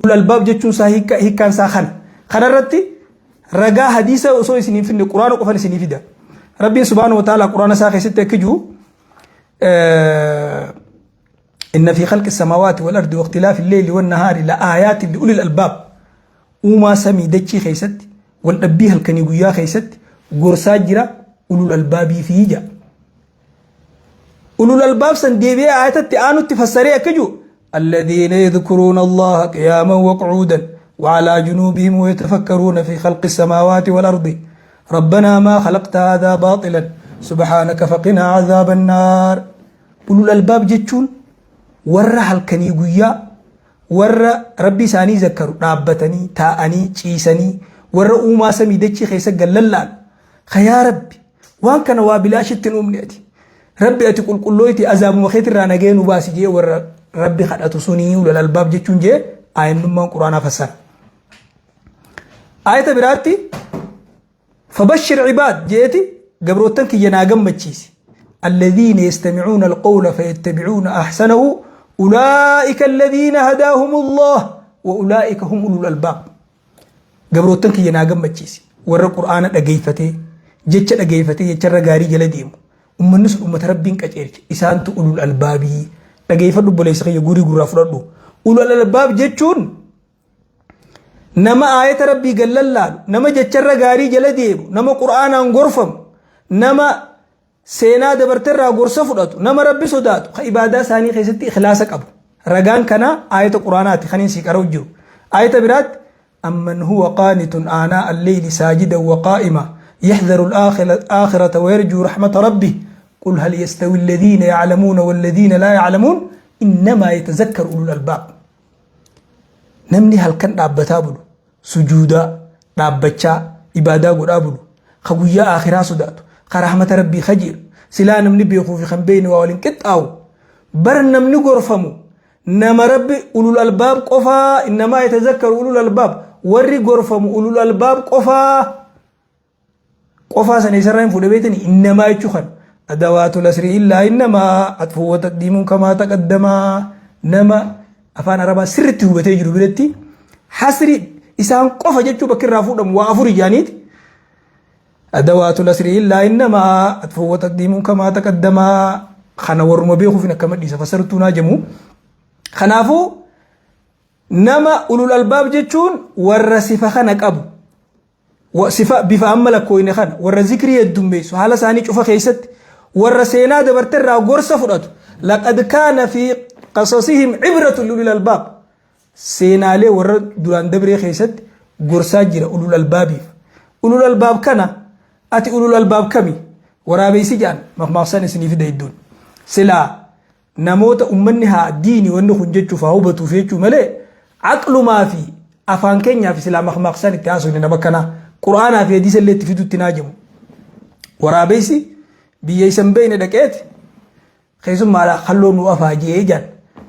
ulul albaab jechuun saa hiikkaan saa kanarratti ragaa hadiisa osoo isiniif finne quraana qofan isinii fida. Rabbiin subhaanahu wa ta'ala quraana isaa keessatti akka jiru إن في خلق السماوات والأرض واختلاف الليل والنهار لآيات لأولي الألباب وما سمي دجي خيست والأبيها الكنيقيا خيست قرساجرة أولو الألباب فيجا أولو الألباب سنديبيا آيات التآنو التفسرية كجو الذين يذكرون الله قياما وقعودا وعلى جنوبهم ويتفكرون في خلق السماوات والأرض ربنا ما خلقت هذا باطلا سبحانك فقنا عذاب النار أولو الألباب جتشون warra halkanii guyyaa warra rabbi isaanii zakkaru dhaabbatanii taa'anii ciisanii warra uumaa samii dachii keessa gallallaan yaa rabbi waan kana waa bilaashitti hin uumne ati rabbi ati qulqullooyti azaabuma keetirraa nagee nu baasi jee warra rabbi kadhatu sunii ulul albaab jechuun jee aayannummaan quraanaa fassara. Aayata biraatti fabashshir cibaad jeeti gabrootan kiyya naa gammachiisi الذين يستمعون القول فيتبعون أحسنه أولئك الذين هداهم الله وأولئك هم أولو الألباب قبروتن كي يناغم مجيسي ورى القرآن أجيفته جتش أجيفته يتشرى غاري جلديم الناس أمة ربين كجيرك إسانت أولو الألباب أجيفة بوليس خي يقولي قرى فرده أولو الألباب جتشون نما آية ربي قال الله نما جتشرى غاري جلديم نما قرآن غرفم نما سينا دبرتر غورسا فداتو نما ربي سوداتو عباده ثاني خيستي اخلاص قبو رغان كنا ايه القرانات خنين سيقرو جو ايه برات امن هو قانت آناء الليل ساجدا وقائما يحذر الآخرة ويرجو رحمة ربه قل هل يستوي الذين يعلمون والذين لا يعلمون إنما يتذكر أولو الألباب نمني هل كان دابتابلو سجودا دابتشا عباده قرابلو خويا آخرة سوداتو رحمة ربي خجير سلا نمني بيخو في خنبين وولين كتاو بر نمني غرفمو نما ربي أولو الألباب قفا إنما يتذكر أولو الألباب وري غرفمو أولو الألباب قفا سنيسرين فودبيتني إنما يتشخن أدوات الأسر إلا إنما أطفو وتقديم كما تقدم نما أفان ربا سرتي وبتجرو بلتي حسري إسان قفا جتشو بكر رافودم وافوري جانيت أدوات الأسر إلا إنما أطفو وتقديم كما تقدم خنا ورما بيخو فينا كما ديسا فسرتونا جمو خنافو نما أولو الألباب جتشون ورسفة خنك أبو وصفة بفا أملك كوين خان ورزكري الدنبيس وحالا ساني شوفا خيست ورسينا دبرتر غورسا فراتو لقد كان في قصصهم عبرة لأولو الألباب سينا لي ورد دولان دبري خيست غورسا جيرا أولو الألباب أولو الألباب كان أتي أولو الألباب كمي ورابي سجان مخماقسان سنيف دايدون سلا نموت أمنها ديني وأنه جدت فهوبتو فيتو ملي عقل ما في أفان كينيا في سلا مخماقسان التعاسو لنبكنا قرآن في حديث اللي تفيدو التناجم ورابي سي بيسن بين دكيت خيسو مالا خلو نوافا جيجان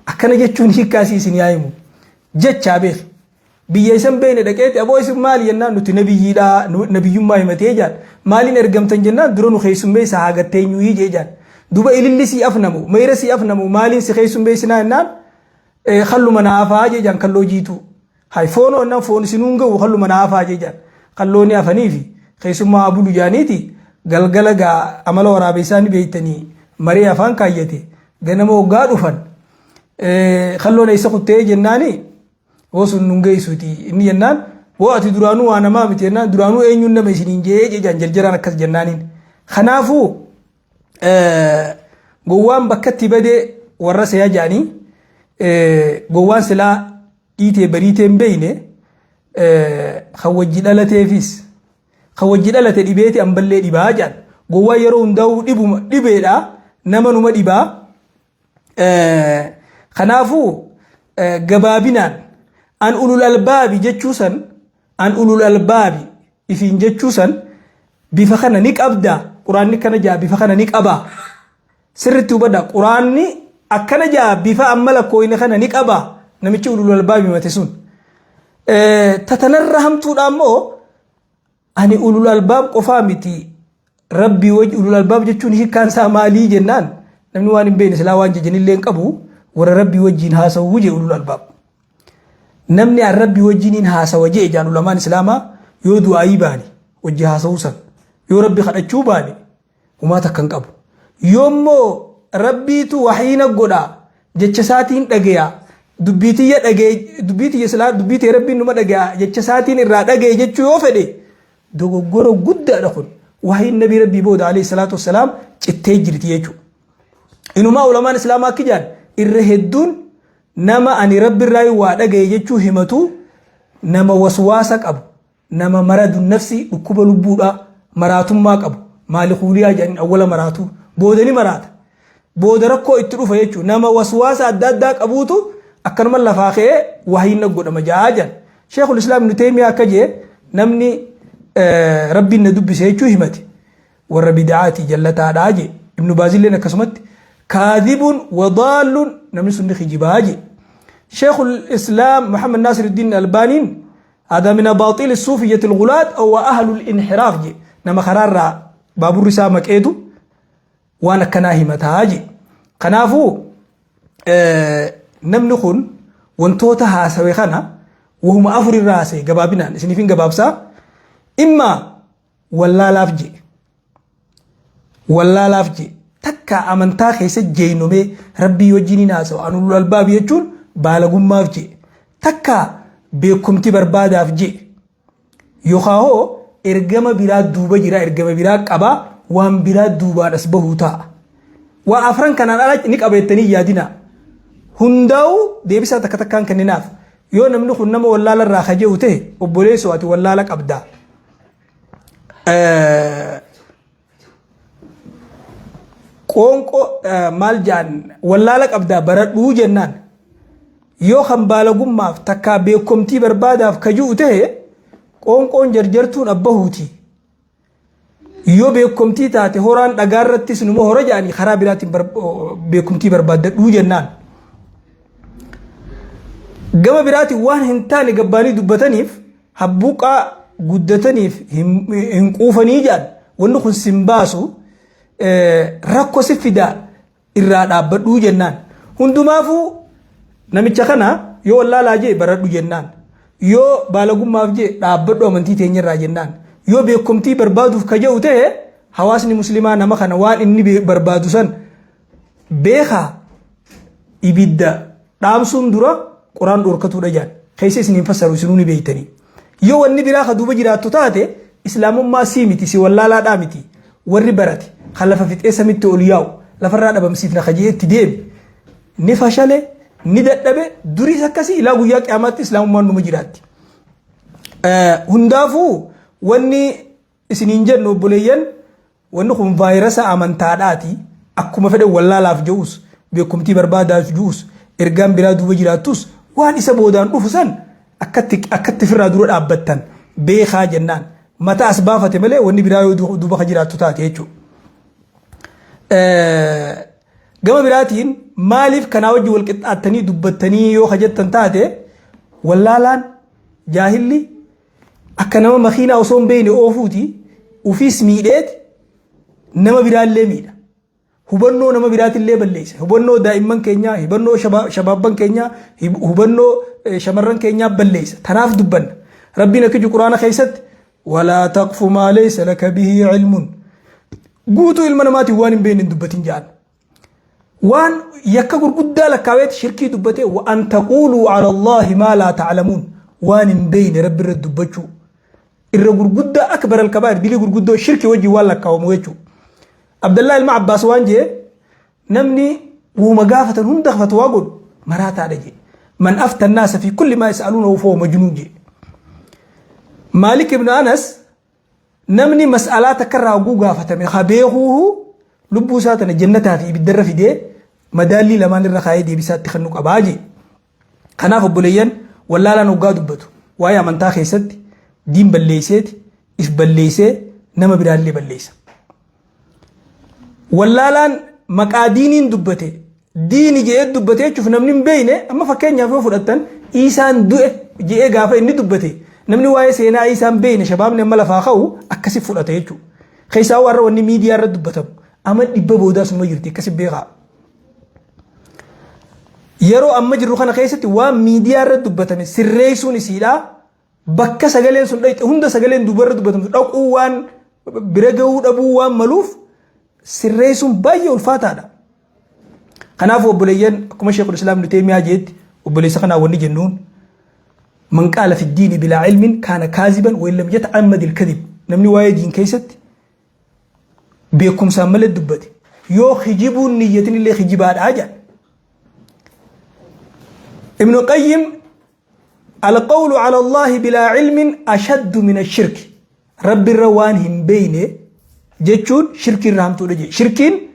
أكنا جتشون هكاسي سنيايمو جت شابيخ بيسن بين دكيت أبو اسم مالي ينان نتي نبي دا نبي يما يمتي جان مالي نرغم تنجنان درونو خيسم بي ساغتين يوي جيجان دوبا إلي سي أفنمو ميرسي أفنمو مالي سي خيسم بي سنا ينان خلو منافا جيجان خلو جيتو هاي فونو أنان فون سنونغو خلو منافا جيجان خلوني أفنيفي خيسم ما أبو لجانيتي غلغلغا عمل ورابيساني بيتني مري أفان كايتي غنمو غادو فن خلوني سقطي جناني وصل نونجي سوتي إني جنان وقت درانو أنا ما بتينا درانو أينون نبي سنينجي جان جرجران كاس جنانين خنافو جوان بكتي بدي ورث يا جاني جوان سلا إيتي بريتي بينه خوجي دلته فيس خوجي دلته دبيتي أمبلي دباجان جوان يرون داو دبيدا نمنو ما دبا خنافو جبابينان أن أولو الألباب جتشوسن أن أولو الألباب إفين جتشوسن بفخنا نيك أبدا قرآن كنا جاء بفخنا نيك أبا سرتو بدا قرآن أكنا جاء بفا أملا كوين خنا نيك أبا نمشي أولو الألباب متسون تتنرهم تودامو أني أولو الألباب قفامتي ربي وجه أولو الألباب جتشون هي كان سامالي جنان نمنوان بين سلاوان جنين لين كبو ور ربي وجه هاسا وجه أولو الألباب namni an rabbi wajjiniin haasawa jee jaan ulamaan islaamaa yoo du'aayii baane wajji haasawuu san yoo rabbi kadhachuu baane humaa takkan qabu yoommoo rabbiitu wahiina godhaa jecha isaatiin dhagaya dubbitiyya dhagee dubbitiyya silaa dubbitee rabbiin numa dhagaya jecha isaatiin irraa dhagee jechuu yoo fedhe dogoggora guddaadha kun wahiin nabii rabbii booda alayhi salaatu wassalaam cittee jirti jechuudha. Inumaa ulamaan islaamaa akka jaan irra hedduun nama ani rabbi irraa waa dhagee jechuu himatu nama waswaasa qabu nama maradu nafsi dhukkuba lubbuudha maraatummaa qabu maali kuuliyaa jedhanii awwala maraatu booda ni maraata booda rakkoo itti dhufa jechuudha nama waswaasa adda addaa qabuutu akkanuma lafaa ka'ee wahiin godhama jaajan Sheikhul Islaam Ibn Taymiyaa akka jee namni rabbiin na dubbise jechuu himate warra bid'aati jallataadhaa jee Ibn Baazilleen akkasumatti kaadhibun wadaalun namni sunni khijibaa jee Sheikhul Islaam Muhammad Nasir Ad-Din Albaniin هذا من أباطيل الصوفية الغلاة أو أهل الانحراف جي نما خرار بابور رسامك إيدو وانا كناهمة هاجي قنافو نمنخون وانتوتها سويخانا وهم أفر الراسي قبابنا سنفين قبابسا إما ولا لافجي ولا لافجي تكا أمنتا خيسة جينو مي ربي وجيني ناسو أنو الباب يجون بالغم مافجي تكا beekumti barbaadaaf jee yookaan ergama biraa duuba jira ergama biraa qaba waan biraa duubaan as bahuu ta'a waan afran kanaan ala ni qabeettanii yaadina hundaa'u deebisaa takka takkaan kenninaaf yoo namni kun nama wallaala irraa kajee'u ta'e obboleessoo ati wallaala qabdaa qoonqoo maal jaan wallaala qabdaa baradhuu jennaan yoo kan baalagummaaf takkaa beekumtii barbaadaaf kajuu ta'e qoonqoon jarjartuun abbahuuti yoo beekumtii taate horaan dhagaarrattis numa hora jaanii karaa biraatiin beekumtii barbaaddadhuu jennaan gama biraatiin waan hin taane gabbaanii dubbataniif habbuuqaa guddataniif hin quufanii jaan wanni kun sin baasu rakkoo si fidaa irraa dhaabbadhuu jennaan hundumaafuu namicha kana yoo wallaalaa jee baradhu jennaan yoo baalagummaaf jee dhaabbadhu amantii teenyarraa jennaan yoo beekumtii barbaaduuf kaja'u ta'e hawaasni muslimaa nama kana waan inni barbaadu san beekaa ibidda dhaamsuun dura quraan dhorkatuudha jaan keessa isiniin fassaru isinuu ni beeytanii yoo wanni biraa ka duuba jiraattu taate islaamummaa sii miti si wallaalaadhaa miti warri barate kan lafa fixee samitti ol yaa'u lafarraa dhabamsiifna kajeetti deemi ni fashale ni dadhabe duris akkasii ilaa guyyaa qiyaamaatti islaamummaan numa jiraatti hundaafuu wanni isiniin jennu obboleeyyan wanni kun vaayirasa amantaadhaati akkuma fedhe wallaalaaf je'us beekumtii barbaadaaf je'us ergaan biraa duuba jiraattus waan isa boodaan dhufu san akkatti firraa dura dhaabbattan beekaa jennaan mataa as baafate malee wanni biraa yoo duuba ka jiraattu taate jechuudha. Gama biraatiin maaliif kanaa wajji wal qixxaattanii dubbattanii yoo hajjattan taate wallaalaan jaahilli akka nama makiinaa osoo hin beekne oofuuti ufiis miidheeti nama biraallee miidha hubannoo nama biraatillee balleessa hubannoo daa'imman keenyaa hubannoo shabaabban keenyaa hubannoo shamarran keenyaa balleessa tanaaf dubbanna rabbiin akka quraana keessatti walaa taqfu maa laysa laka bihi ilmun guutuu ilma namaatiin waan hin beekne dubbatin jaan وان يكبر قد لكاويت شركي دبته وان تقولوا على الله ما لا تعلمون وان بين رب الدبچو الرغور قد اكبر الكبائر دي لغور قد شركي وجي ولا كاوموچو عبد الله المعباس وانجي نمني ومغافه هم دخفت واقول مراتا دجي من افتى الناس في كل ما يسالونه فهو مجنون جي مالك بن انس نمني مسالات كرا غوغافه من خبيهوه لبوساتنا جنتها في بالدر في دي مدالي لمان الرخاي دي بسات تخنق اباجي خناف بوليان ولا لا نوغا دبتو وايا منتا خيست دين بليسيت اف بليسه نما بدالي بليس ولا لا مقادين دبته دين جي دبته شوف نمن بينه اما فكينيا فو فدتن ايسان دو جي غافه اني دبته نمن واي سينا ايسان بينه شباب نما لفاخو اكسي فدته يچو خيسا ور وني ميديا رد دبته اما دبه بودا سما يرتي كسي بيغا yeroo amma jirru kana keessatti waan miidiyaa irratti dubbatame sirreessuun isiidha bakka sagaleen sun dhayxe hunda sagaleen dubarra dubbatamu dhaquu waan bira gahuu dhabuu waan maluuf sirreessuun baay'ee ulfaataadha. kanaaf obboleeyyan akkuma Sheekul Islaam Ibn Taymiyaa jeetti obboleessa kanaa wanni jennuun man qaala fi diini bilaa ilmin kaana kaaziban wa illam yata'ammad al-kadhib namni waa'ee diin keessatti beekumsaan malee dubbate yoo hijibuun niyyatin illee hijibaadhaa jedha. ابن القيم القول على الله بلا علم أشد من الشرك رب الروان هم بينه جتشون شرك الرحمة وجه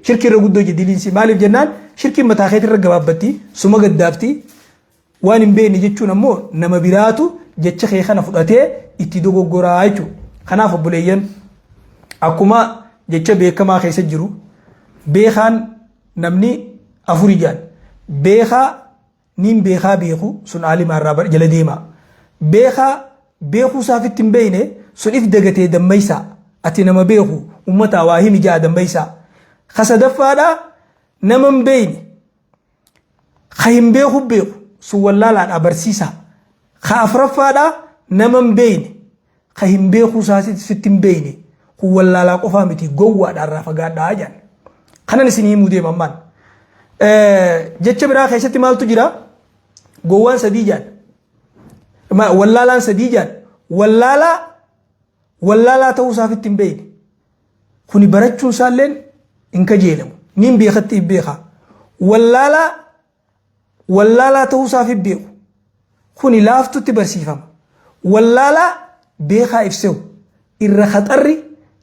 شرك الرجودو جديلين سي مالف جنان شرك متاخيت الرجبابتي سما قدابتي وان هم بينه جتشون أمو نما براتو جتش خيخنا فلاتي اتدوغو غرايتو خناف بوليين أكما جتش بيكما خيس الجرو بيخان نمني أفوريجان بيخا نين بيخا بيخو سن عالم الرابر جلديما بيخا بيخو سافت بينه سن إفدقتي دميسا أتنما بيخو أمتا واهي مجا دميسا خسد فادا نمم بين خيم بيخو بيخو سو واللالان أبرسيسا خافر فادا نمم بين خيم بيخو ساسد فتن بينه هو واللالا قفامتي قوة الرافة قاد آجان خنا نسيني مودي ممان جتش برا خيستي مال تجرا قوان سديجان ما واللالان سديجان واللالا توسا في التنبين خوني براتشون سالين انك جيلم نين بيختي بيخا واللالا توسا في بيخ خوني لافتو تبرسيفم واللالا بيخا افسو إر خطري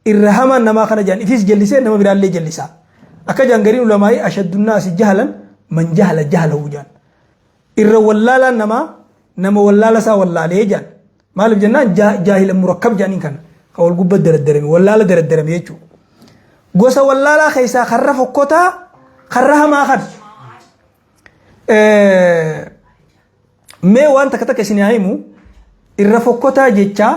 إر هما نما خنا جان إفيس جلسين نما برال لي جلسا أكا جانغرين علماء أشد الناس جهلا من جهل جهله جان إر واللالا نما واللالا سا واللالا جان مالف جنان جاهل مركب جانين كان قول قبة دردرمي واللالا دردرمي يجو قوسا واللالا خيسا خرف الكوتا خرها ما خرج مي وان تكتك سنهايمو إر فكوتا جيتشا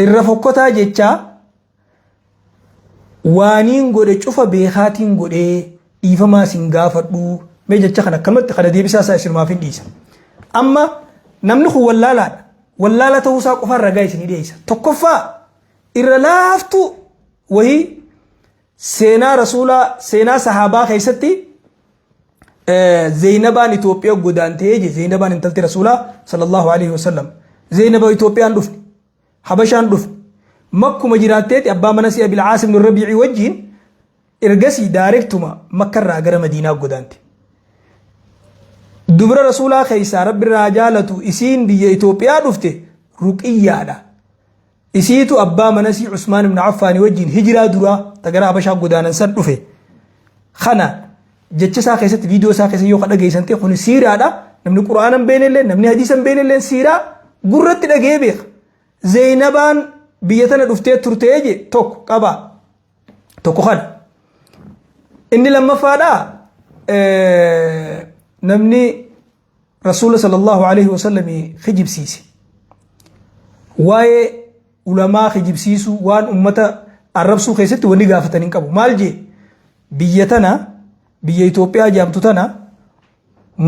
irra fokkotaa jecha waaniin godhe cufa beekaatiin godhe dhiifamaa sin gaafadhu mee jecha kana akkamatti kana deebisaa isaa isirmaaf hin dhiisa amma namni kun wallaala ta'uusaa qofaan ragaa isinii dhiyeessa tokkoffaa irra laaftu wahii seenaa rasuulaa seenaa sahaabaa keessatti Zaynabaan Itoophiyaa godaantee je Zaynabaan intalti rasuulaa sallallahu alaihi wasallam Zaynaba Itoophiyaan dhufne habashaan dhufne makkuma jiraatteeti abbaa mana si Abil Aasim bin Rabiici wajjiin ergasii daarektuma makkarraa gara Madiinaa godaante dubra rasuulaa keessaa rabbi irraa jaalatu isiin biyya Itoophiyaa dhufte Ruqiyyaadha isiitu abbaa mana si Usmaan ibn Affaan wajjiin hijiraa duraa tagara habashaa godaanan san dhufe kana jecha isaa keessatti viidiyoo isaa keessa yoo dhageessante kun siiraadha namni quraanaan beenellee namni hadiisan beenellee siiraa gurratti dhagee beeka Zaynabaan biyya tana dhuftee turtee je tokko qaba tokko kana inni lammaffaadha namni rasuula sallallahu alaihi wasallam khijibsiise waa'ee ulamaa khijibsiisu waan ummata arrabsuu keessatti wanni gaafatan hin qabu maal je biyya tana biyya Itoophiyaa jaamtu tana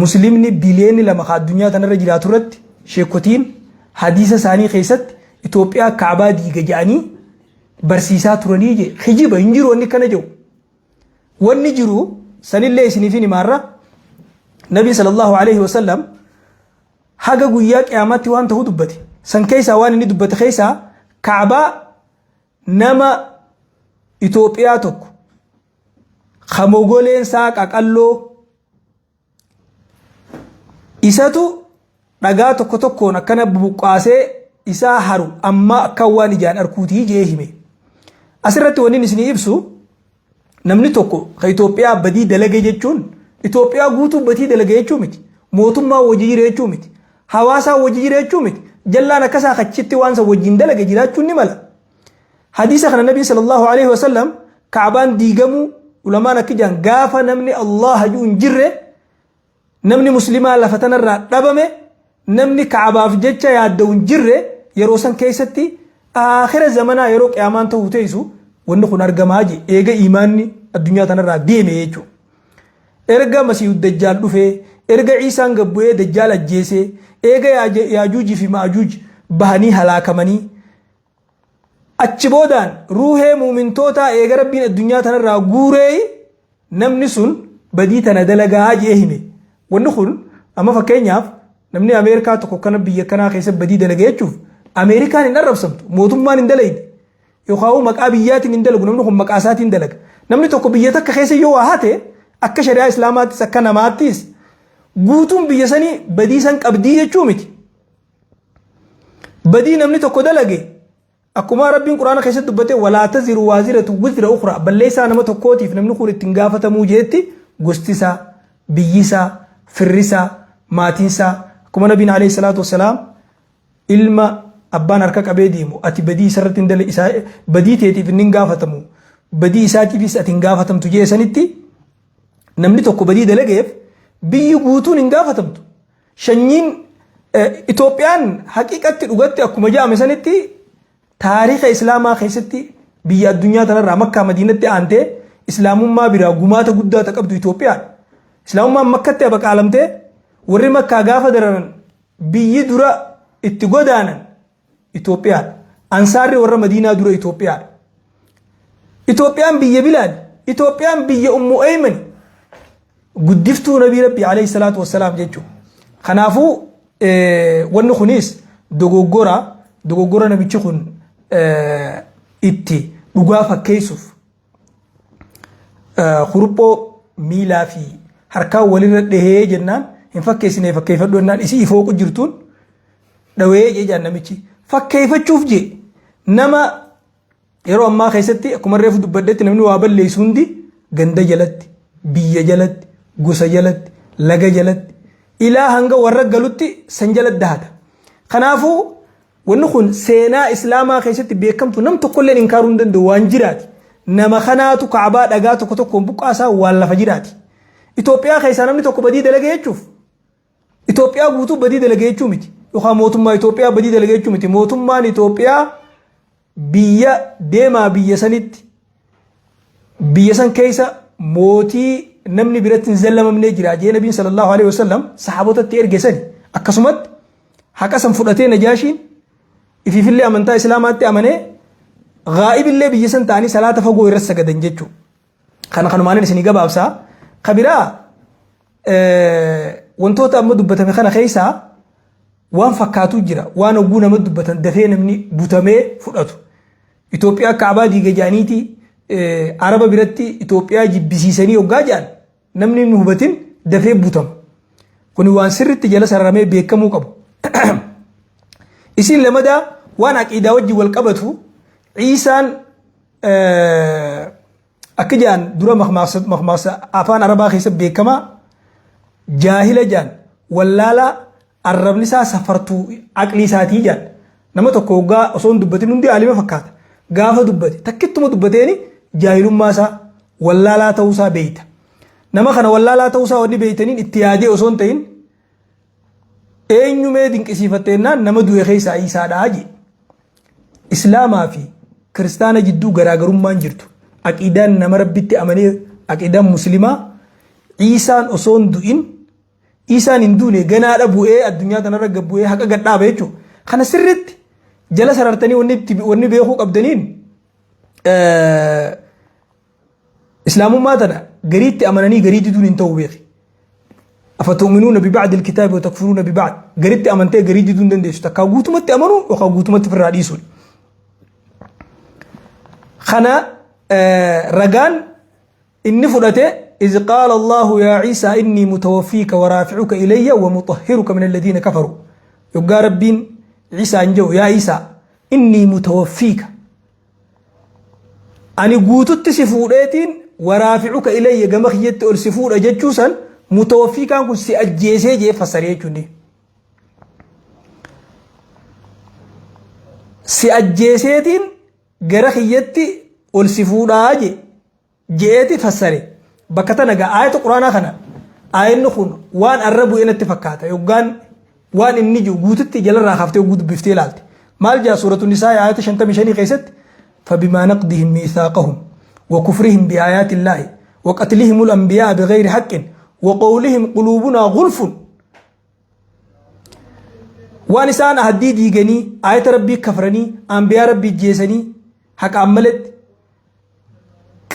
muslimni biliyoonni lama addunyaa tanarra jiraatu irratti sheekotiin hadiisa isaanii keessatti Itoophiyaa kaabaa diiga jedhanii barsiisaa turanii je hijiba hin jiru wanni kana jiru wanni jiru sanillee isiniif himaarra nabi sallallahu alaihi wasallam haga guyyaa qiyaamatti waan ta'u dubbate san keessaa waan inni dubbate keessaa kaabaa nama Itoophiyaa tokko khamogoleen saa qaqalloo isatu dhagaa tokko tokkoon akkana bubuqqaasee isaa haru amma akka waan ijaan arkuutii jee hime asirratti wanni isinii ibsu namni tokko ka Itoophiyaa badii dalage jechuun Itoophiyaa guutuu badii dalage jechuu miti mootummaa wajji jira jechuu miti hawaasaa wajji jira jechuu miti jallaan akkasaa kachitti waan sa wajjin dalage jiraachuun ni mala hadiisa kana nabii sallallahu alaihi wasallam kaabaan diigamu ulamaan akkijaan gaafa namni Allah hajuu hin jirre namni muslimaa lafa tanarraa dhabame namni kaabaaf jecha yaadda'u hin jirre yeroo san keessatti aakhira zamanaa yeroo qiyaamaan ta'u teessu wanni kun argamaa je eega iimaanni addunyaa tanarraa deeme jechuudha. Erga Masiihu Dajjaal dhufee, erga Ciisaan gabbu'ee Dajjaal ajjeesee, eega Yaajuujii fi Maajuuj bahanii halaakamanii achi boodaan ruuhee muumintootaa eega Rabbiin addunyaa tanarraa guuree namni sun badii tana dalagaa jee hime. Wanni kun amma fakkeenyaaf namni Ameerikaa tokko kana biyya kanaa keessa badii dalaga jechuuf Ameerikaan hin arrabsamtu, mootummaan hin dalayne yookaan maqaa biyyaatiin hin dalagu, namni kun maqaa isaatiin dalaga. Namni tokko biyya takka keessa yoo waa hate akka shari'aa islaamaattis akka namaattis guutuun biyya sanii badii san qabdii jechuu miti. Badii namni tokko dalage akkuma Rabbiin Quraana keessatti dubbate walaa taziru waaziratu wizra ukhra, balleessaa nama tokkootiif namni kun ittiin gaafatamuu jeetti gostisaa, biyyisaa, firrisaa, maatiinsaa. Akkuma Nabiin alayhi salaatu wassalaam ilma abbaan harka qabee deemu ati badii isarratti badii teetiif inni hin gaafatamu, badii isaatiifis ati hin gaafatamtu jee sanitti namni tokko badii dalageef biyyi guutuun hin gaafatamtu. Shanyiin Itoophiyaan haqiiqatti dhugatti akkuma jedhame sanitti taariikha islaamaa keessatti biyya addunyaa tanarraa Makkaa Madiinatti aantee islaamummaa biraa gumaata guddaa qabdu Itoophiyaan. Islaamummaan Makkatti abaqaalamtee warri Makkaa gaafa dararan biyyi dura itti godaanan Itoophiyaan. Ansaarri warra Madiinaa dura Itoophiyaan. Itoophiyaan biyya Bilaal, Itoophiyaan biyya Ummu Ayman guddiftuu Nabii Rabbii alayhi salaatu wassalaam jechuudha. Kanaafuu wanni kunis dogoggora namichi kun itti dhugaa fakkeessuuf huruphoo miilaa fi harkaa walirra dhahee jennaan hin fakkeessine fakkeeffadhu jennaan isii ifooqu jirtuun dhawee jejaan namichi fakkeeffachuuf je nama yeroo ammaa keessatti akkuma reefu dubbaddetti namni waa balleessu hundi ganda jalatti, biyya jalatti, gosa jalatti, laga jalatti ilaa hanga warra galutti san jalatti dahata. Kanaafuu wanni kun seenaa islaamaa keessatti beekamtu nam tokkolleen inkaaruu hin danda'u waan jiraati. Nama kanaatu Kaabaa dhagaa tokko tokkoon buqqaasaa waan lafa jiraati. Itoophiyaa keessaa namni tokko badii dalagee jechuuf Itoophiyaa guutuu badii dalagee jechuu miti. Yookaan mootummaa Itoophiyaa badii dalagee jechuu miti. Mootummaan Itoophiyaa biyya deemaa biyya sanitti biyya san keessa mootii namni biratti hin zallamamnee jira jee Nabiin sallallahu alaihi wasallam sahaabotatti erge sani. Akkasumatti haqa san fudhatee Najaashiin ififillee amantaa islaamaatti amanee gaa'ibillee biyya san ta'anii salaata fagoo irratti sagadan jechuudha. Kanumaan isinii gabaabsaa. Kabiraa wantoota amma dubbatame kana keessaa waan fakkaatu jira. Waan oguu nama dubbatan dafee namni butamee fudhatu. Itoophiyaa Kaabaa diiga jaaniitii Araba biratti Itoophiyaa jibbisiisanii hoggaa jedhan namni hin hubatin dafee butama. Kuni waan sirriitti jala sararamee beekamuu qabu. Isin lamadaa waan aqiidaa wajji wal qabatu Ciisaan akka jedhan dura makmaasa afaan Arabaa keessatti beekamaa jaahila jedhan wallaalaa arrabni isaa safartuu aqlii isaatii jedhan nama tokko hoggaa osoo hin dubbatin hundi aalima fakkaata. Gaafa dubbate takkittuma dubbateeni jaahilummaa isaa wallaalaa ta'uu isaa beeyta. Nama kana wallaalaa ta'uu isaa wanni beeytaniin itti yaadee osoo hin ta'in eenyumee dinqisiifatteenaan nama du'e keessaa Iisaadhaa je. Islaamaa fi kiristaana jidduu garaagarummaan jirtu. Aqiidaan nama rabbitti amanee aqiidaan muslimaa Iisaan osoo hin du'in Iisaan hin duune ganaadha bu'ee addunyaa kanarra gabbu'ee haqa gadhaaba jechuudha. Kana sirriitti jala sarartanii wanni beekuu qabdaniin islaamummaa tana gariitti amananii garii diduun hin ta'u beeki. أفتؤمنون ببعض الكتاب وتكفرون ببعض قريت أمنتي قريت دون دندش تكا غوتمت أمنوا وكا غوتمت في الرئيس خنا رجان إن فرته إذ قال الله يا عيسى إني متوفيك ورافعك إلي ومطهرك من الذين كفروا يقال ربين عيسى انجو يا عيسى إني متوفيك أني غوتت سفورتين ورافعك إلي جمخ يت أرسفور أجتشوسا متوفي كان كل شيء أجهزه جه فسريه كندي شيء أجهزه دين غير خيتي والسفورة جهتي فسره بكتنا جا آية القرآن خنا آية نخون وان الرب وين اتفقاته يوجان وان النجو جوتت جل راخفته وجود بفتيلات مال جاء سورة النساء آية شنت مشاني قيست فبما نقضهم ميثاقهم وكفرهم بآيات الله وقتلهم الأنبياء بغير حق وقولهم قلوبنا غلف وانسان هدي ديغني آية ربي كفرني أنبياء ربي جيسني حق عملت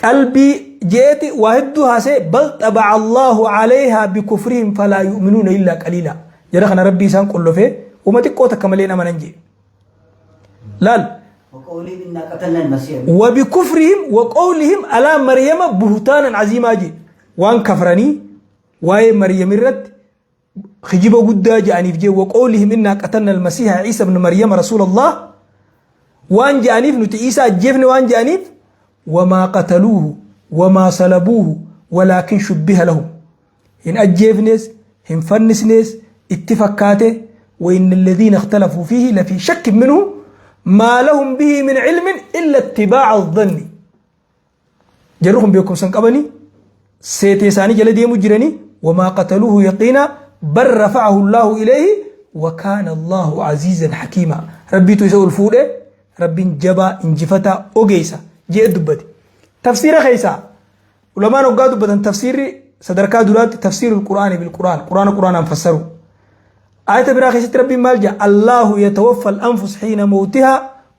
قلبي جيت وهدها سي بل طبع الله عليها بكفرهم فلا يؤمنون إلا قليلا جرخنا ربي سان كله فيه وما تقوى تكملين أما ننجي لال وقولهم إنا قتلنا المسيح وبكفرهم وقولهم على مريم بهتانا عظيما جي وان كفرني واي مريم الرد خجيبه قد جانيف جي وقولهم إنا قتلنا المسيح عيسى بن مريم رسول الله وان جانيف نتي عيسى جيفن وان جانيف وما قتلوه وما صلبوه ولكن شبه لهم إن أجيفنس هم فنسنس اتفاقاته وإن الذين اختلفوا فيه لفي شك منه ما لهم به من علم إلا اتباع الظن جرهم بيكم سنقبني سيتيساني جلدي مجرني وما قتلوه يقينا بل رفعه الله إليه وكان الله عزيزا حكيما ربي تسوي الفوده ربي جبا انجفتا أوجيسا جاء دبتي تفسير خيسا ولما نقاد بدن تفسير صدركا دولات تفسير القرآن بالقرآن قرآن فسروا آية براخيسة ربي مالجا الله يتوفى الأنفس حين موتها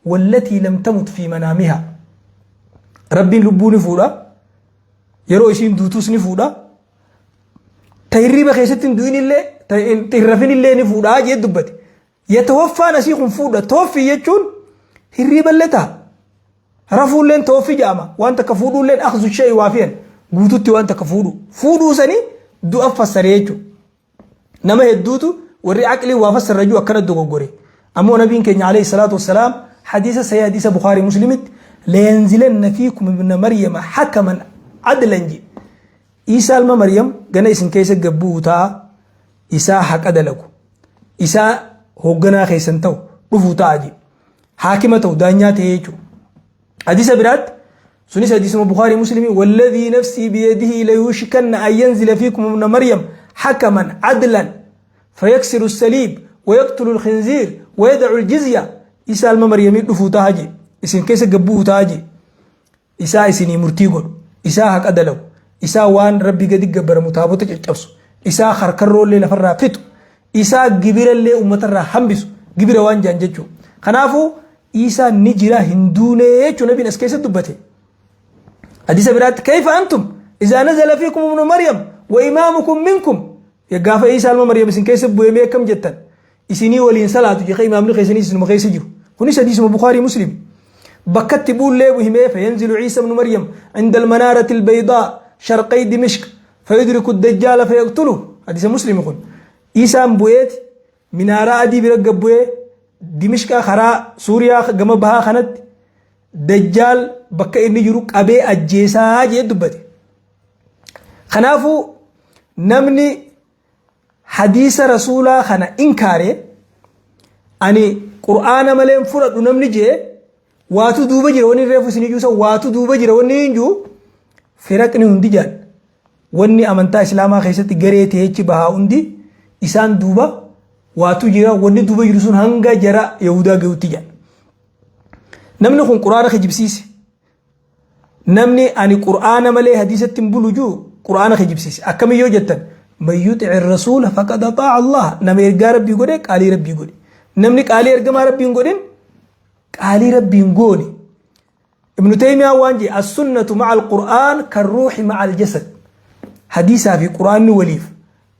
والتي لم تمت في منامها ربي لبوني فودا يرو إشين دوتوس نفودا تهريب خيسة دوين اللي تهرفين اللي نفودا جاء دبتي يتوفى نسيخ فودا توفي يجون هريب اللتا رفو لين توفي جاما وانت كفودو لين أخذ الشيء وافيا قوتوتي وانت كفودو فودو سني دو أفسر يجو نما هدوتو وري عقلي وافسر رجو أكنا دوغوري أمو نبي كان عليه الصلاة والسلام حديث سي حديث بخاري مسلم لينزلن فيكم ابن مريم حكما عدلا جي إيسا الما مريم غنا اسم كيس قبوتا إيسا حق عدلكو إيسا هوغنا خيسنتو رفوتا جي حاكمتو دانيات هيجو حديث برات سنيس حديث بخاري مسلم والذي نفسي بيده ليوشكن أن ينزل فيكم ابن مريم حكما عدلا فيكسر السليب ويقتل الخنزير ويدع الجزية إسا المريم يدفو تاجي إسن كيس قبوه تاجي إسا إسني مرتيقون إسا حق أدلو إسا وان ربي قد قبر متابوت جبسو إسا خركرو اللي لفرا فتو إسا قبير اللي أمتر حنبسو قبير وان جانججو خنافو إسا نجرا هندوني يجو نبي نسكيس الدبتي حديث برات كيف أنتم إذا نزل فيكم ابن مريم وإمامكم منكم يقاف إيسا المريم إسن كيس بويمي كم جتا إسني ولين صلاة جي إمام لخيسني إسن مخيس جيو كونيس حديث بخاري مسلم بكت بول لي وهمي فينزل عيسى بن مريم عند المنارة البيضاء شرقي دمشق فيدرك الدجال فيقتله حديث مسلم يقول إيسا بويت منارة أدي برقب بويت دمشق خرا سوريا قم بها خند دجال بكا إني جروك أبي أجيسا جي دبتي خنافو نمني حديث رسولا خنا إنكاري أني قرآن ملين فرد نمني جي واتو دوبا جيرا وني ريفو سنجوسا واتو دوبا جيرا وني نجو فرقني هندي جان وني أمنتا إسلاما خيستي غريتي هيتي بها هندي إسان دوبا واتو جيرا وني دوبا جيرسون هنگا جرا يهودا غوتي جان نمني خون قرآن خجبسيسي نمني أني قرآن ملي حديثة تنبولو جو قرآن خجبسيسي أكمي يو جتن من يطع الرسول فقد اطاع الله نمي ارغا ربي غودي قالي ربي غودي نمني قالي ارغما ربي غودين قالي ربي غودي ابن تيميه وانجي السنه مع القران كالروح مع الجسد حديثا في قران وليف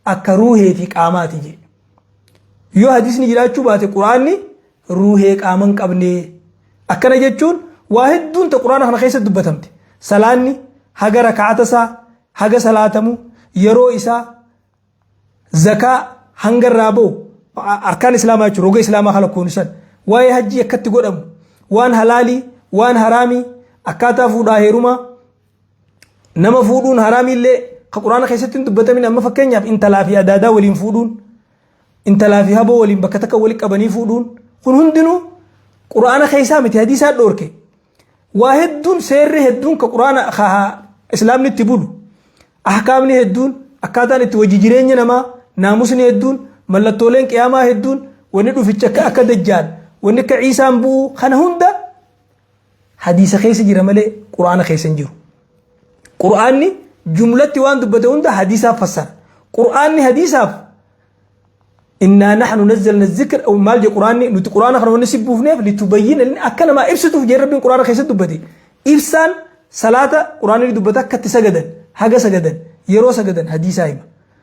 اكروه في قاماتي يو حديث نجلاچو بات قران روحي قامن قبني اكنا جچون واحد دون قران خنا خيس دبتمت سلاني حاجه ركعتسا حاجه صلاتمو يرو إسا زكاة هنگر رابو أركان إسلام أجو روغ إسلام خلقو نسان واي حجي يكت قدم وان حلالي وان حرامي أكاتا فودا هيروما نما فودون حرامي اللي قرآن خيستين تبتا من أما فكين ياب انت لا في أدادا ولين فودون انت لا في هبو ولين بكتك ولك أبني فودون خن هندنو قرآن خيسامتي حديثات دوركي واحد دون سير هدون كقرآن خاها إسلام نتبولو أحكامني هدون أكادان التوجيجرين نما ناموسني هدون ملتولين قياما هدون وندو في الشكا أكا دجال ونك عيسى بو خنا هندا حديث خيس جرى ملي قرآن خيس جيرو قرآني جملة وان دبتون ده حديثا فسر قرآني حديثا إنا نحن نزلنا الذكر أو مال جي قرآني نتي قرآن خلونا نسيبه فنيف لتبين لنا أكنا ما إبسطوا في جرب قرآن خيسة دبتي إبسان صلاة قرآن دبتا كت سجدا حاجة سجدا يرو سجدا حديثا